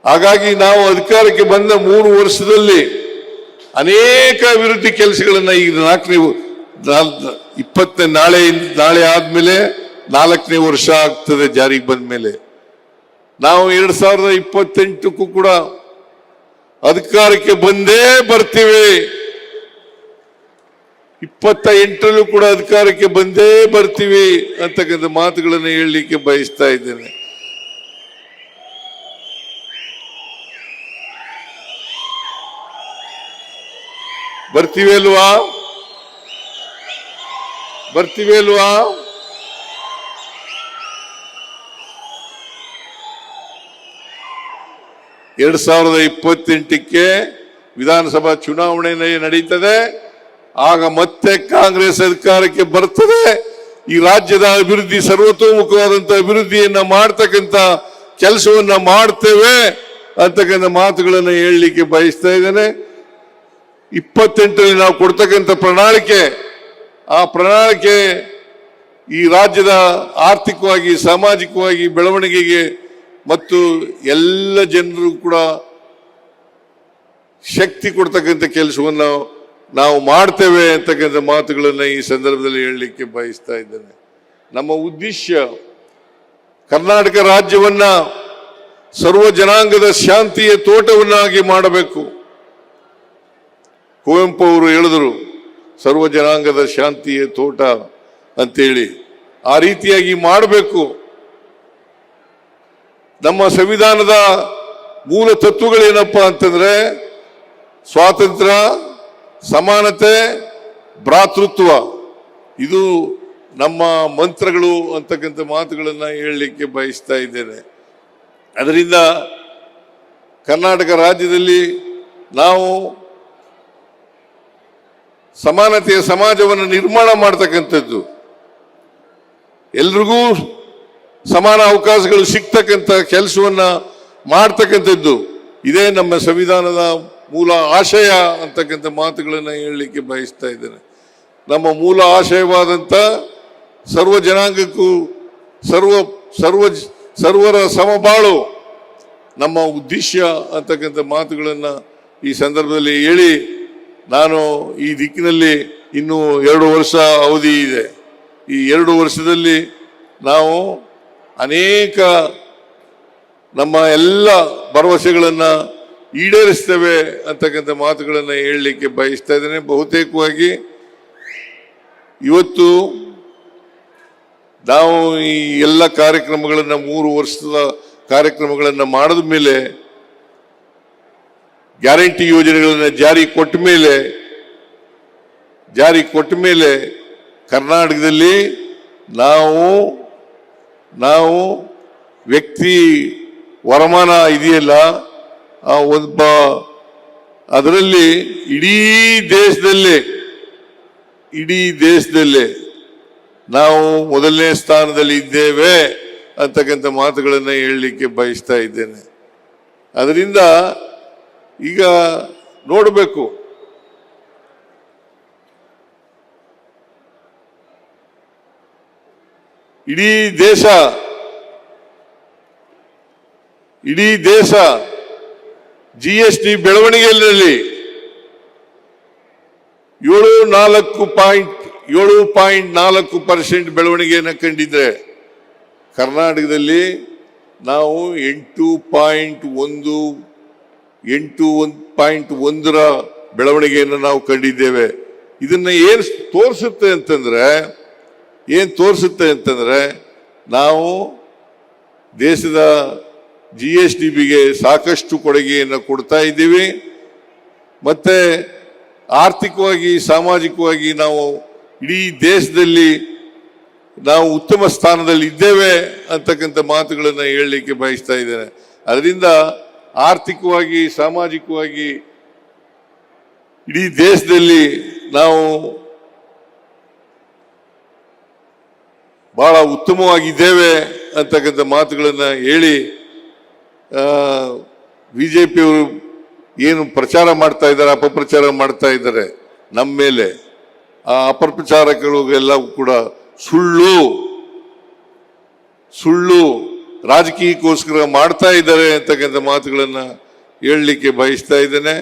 ಹಾಗಾಗಿ ನಾವು ಅಧಿಕಾರಕ್ಕೆ ಬಂದ 3 ವರ್ಷದಲ್ಲಿ ಅನೇಕ ಅಭಿವೃದ್ಧಿ ಕೆಲಸಗಳನ್ನ ಈಗ ನಾಳೆ ಆದ್ಮೇಲೆ 4ನೇ ವರ್ಷ ಆಗ್ತದೆ ಜಾರಿಗೆ ಬಂದ ಮೇಲೆ. ನಾವು 2028ಕ್ಕೂ ಕೂಡ ಅಧಿಕಾರಕ್ಕೆ ಬಂದೇ ಬರ್ತೀವಿ. 28ರಲ್ಲೂ ಕೂಡ ಅಧಿಕಾರಕ್ಕೆ ಬಂದೇ ಬರ್ತೀವಿ ಅಂತಕ್ಕಂಥ ಮಾತುಗಳನ್ನು ಹೇಳಲಿಕ್ಕೆ ಬಯಸ್ತಾ ಇದ್ದೇನೆ. ಬರ್ತೀವಿ ಅಲ್ವಾ? 2028ಕ್ಕೆ ವಿಧಾನಸಭಾ ಚುನಾವಣೆ ನಡೀತದೆ. ಆಗ ಮತ್ತೆ ಕಾಂಗ್ರೆಸ್ ಅಧಿಕಾರಕ್ಕೆ ಬರ್ತದೆ. ಈ ರಾಜ್ಯದ ಅಭಿವೃದ್ಧಿ, ಸರ್ವತೋಮುಖವಾದಂತಹ ಅಭಿವೃದ್ಧಿಯನ್ನ ಮಾಡ್ತಕ್ಕಂಥ ಕೆಲಸವನ್ನ ಮಾಡ್ತೇವೆ ಅಂತಕ್ಕಂಥ ಮಾತುಗಳನ್ನು ಹೇಳಲಿಕ್ಕೆ ಬಯಸ್ತಾ ಇದ್ದೇನೆ. 28ರಲ್ಲಿ ನಾವು ಕೊಡ್ತಕ್ಕಂಥ ಪ್ರಣಾಳಿಕೆ, ಆ ಪ್ರಣಾಳಿಕೆ ಈ ರಾಜ್ಯದ ಆರ್ಥಿಕವಾಗಿ, ಸಾಮಾಜಿಕವಾಗಿ ಬೆಳವಣಿಗೆಗೆ ಮತ್ತು ಎಲ್ಲ ಜನರು ಕೂಡ ಶಕ್ತಿ ಕೊಡ್ತಕ್ಕಂಥ ಕೆಲಸವನ್ನು ನಾವು ಮಾಡ್ತೇವೆ ಅಂತಕ್ಕಂಥ ಮಾತುಗಳನ್ನು ಈ ಸಂದರ್ಭದಲ್ಲಿ ಹೇಳಲಿಕ್ಕೆ ಬಯಸ್ತಾ ಇದ್ದೇನೆ. ನಮ್ಮ ಉದ್ದೇಶ ಕರ್ನಾಟಕ ರಾಜ್ಯವನ್ನ ಸರ್ವ ಜನಾಂಗದ ಶಾಂತಿಯ ತೋಟವನ್ನಾಗಿ ಮಾಡಬೇಕು. ಕುವೆಂಪು ಅವರು ಹೇಳಿದರು, ಸರ್ವ ಜನಾಂಗದ ಶಾಂತಿಯ ತೋಟ ಅಂತೇಳಿ. ಆ ರೀತಿಯಾಗಿ ಮಾಡಬೇಕು. ನಮ್ಮ ಸಂವಿಧಾನದ ಮೂಲ ತತ್ವಗಳೇನಪ್ಪ ಅಂತಂದ್ರೆ ಸ್ವಾತಂತ್ರ್ಯ, ಸಮಾನತೆ, ಭ್ರಾತೃತ್ವ. ಇದು ನಮ್ಮ ಮಂತ್ರಗಳು ಅಂತಕ್ಕಂಥ ಮಾತುಗಳನ್ನು ಹೇಳಲಿಕ್ಕೆ ಬಯಸ್ತಾ ಇದ್ದೇನೆ. ಅದರಿಂದ ಕರ್ನಾಟಕ ರಾಜ್ಯದಲ್ಲಿ ನಾವು ಸಮಾನತೆಯ ಸಮಾಜವನ್ನು ನಿರ್ಮಾಣ ಮಾಡ್ತಕ್ಕಂಥದ್ದು, ಎಲ್ರಿಗೂ ಸಮಾನ ಅವಕಾಶಗಳು ಸಿಗ್ತಕ್ಕಂಥ ಕೆಲಸವನ್ನ ಮಾಡ್ತಕ್ಕಂಥದ್ದು, ಇದೇ ನಮ್ಮ ಸಂವಿಧಾನದ ಮೂಲ ಆಶಯ ಅಂತಕ್ಕಂಥ ಮಾತುಗಳನ್ನು ಹೇಳಲಿಕ್ಕೆ ಬಯಸ್ತಾ ಇದ್ದೇನೆ. ನಮ್ಮ ಮೂಲ ಆಶಯವಾದಂಥ ಸರ್ವ ಜನಾಂಗಕ್ಕೂ ಸರ್ವರ ಸಮಬಾಳು ನಮ್ಮ ಉದ್ದೇಶ ಅಂತಕ್ಕಂಥ ಮಾತುಗಳನ್ನು ಈ ಸಂದರ್ಭದಲ್ಲಿ ಹೇಳಿ, ನಾನು ಈ ದಿಕ್ಕಿನಲ್ಲಿ ಇನ್ನೂ 2 ವರ್ಷ ಅವಧಿ ಇದೆ. ಈ 2 ವರ್ಷದಲ್ಲಿ ನಾವು ಅನೇಕ ನಮ್ಮ ಎಲ್ಲ ಭರವಸೆಗಳನ್ನು ಈಡೇರಿಸ್ತೇವೆ ಅಂತಕ್ಕಂಥ ಮಾತುಗಳನ್ನು ಹೇಳಲಿಕ್ಕೆ ಬಯಸ್ತಾ ಇದ್ದೇನೆ. ಬಹುತೇಕವಾಗಿ ಇವತ್ತು ನಾವು ಈ ಎಲ್ಲ ಕಾರ್ಯಕ್ರಮಗಳನ್ನು 3 ವರ್ಷದ ಕಾರ್ಯಕ್ರಮಗಳನ್ನು ಮಾಡಿದ ಮೇಲೆ, ಗ್ಯಾರಂಟಿ ಯೋಜನೆಗಳನ್ನು ಜಾರಿ ಕೊಟ್ಟ ಮೇಲೆ ಕರ್ನಾಟಕದಲ್ಲಿ ನಾವು ವ್ಯಕ್ತಿ ವರಮಾನ ಇದೆಯಲ್ಲ, ಆ ಅದರಲ್ಲಿ ಇಡೀ ದೇಶದಲ್ಲೇ ನಾವು ಮೊದಲನೇ ಸ್ಥಾನದಲ್ಲಿ ಇದ್ದೇವೆ ಅಂತಕ್ಕಂಥ ಮಾತುಗಳನ್ನು ಹೇಳಲಿಕ್ಕೆ ಬಯಸ್ತಾ ಇದ್ದೇನೆ. ಅದರಿಂದ ಈಗ ನೋಡಬೇಕು, ಇಡೀ ದೇಶ GST ಬೆಳವಣಿಗೆಯಲ್ಲಿ 7.4% ಬೆಳವಣಿಗೆಯನ್ನು ಕಂಡಿದ್ರೆ, ಕರ್ನಾಟಕದಲ್ಲಿ ನಾವು 8.1ರ ಬೆಳವಣಿಗೆಯನ್ನು ನಾವು ಕಂಡಿದ್ದೇವೆ. ಇದನ್ನ ಏನು ತೋರಿಸುತ್ತೆ ಅಂತಂದ್ರೆ ನಾವು ದೇಶದ GSTಗೆ ಸಾಕಷ್ಟು ಕೊಡುಗೆಯನ್ನು ಕೊಡ್ತಾ ಇದ್ದೀವಿ. ಮತ್ತೆ ಆರ್ಥಿಕವಾಗಿ, ಸಾಮಾಜಿಕವಾಗಿ ನಾವು ಇಡೀ ದೇಶದಲ್ಲಿ ನಾವು ಉತ್ತಮ ಸ್ಥಾನದಲ್ಲಿ ಇದ್ದೇವೆ ಅಂತಕ್ಕಂಥ ಮಾತುಗಳನ್ನು ಹೇಳಲಿಕ್ಕೆ ಬಯಸ್ತಾ ಇದ್ದೇನೆ. ಅದರಿಂದ ಆರ್ಥಿಕವಾಗಿ, ಸಾಮಾಜಿಕವಾಗಿ ಇಡೀ ದೇಶದಲ್ಲಿ ನಾವು ಬಹಳ ಉತ್ತಮವಾಗಿದ್ದೇವೆ ಅಂತಕ್ಕಂಥ ಮಾತುಗಳನ್ನು ಹೇಳಿ, ಬಿಜೆಪಿಯವರು ಏನು ಪ್ರಚಾರ ಮಾಡ್ತಾ ಇದ್ದಾರೆ, ಅಪಪ್ರಚಾರ ಮಾಡ್ತಾ ಇದ್ದಾರೆ ನಮ್ಮ ಮೇಲೆ, ಆ ಅಪಪ್ರಚಾರಗಳು ಎಲ್ಲ ಕೂಡ ಸುಳ್ಳು ರಾಜಕೀಯಕ್ಕೋಸ್ಕರ ಮಾಡ್ತಾ ಇದ್ದಾರೆ ಅಂತಕ್ಕಂಥ ಮಾತುಗಳನ್ನ ಹೇಳಲಿಕ್ಕೆ ಬಯಸ್ತಾ ಇದ್ದೇನೆ.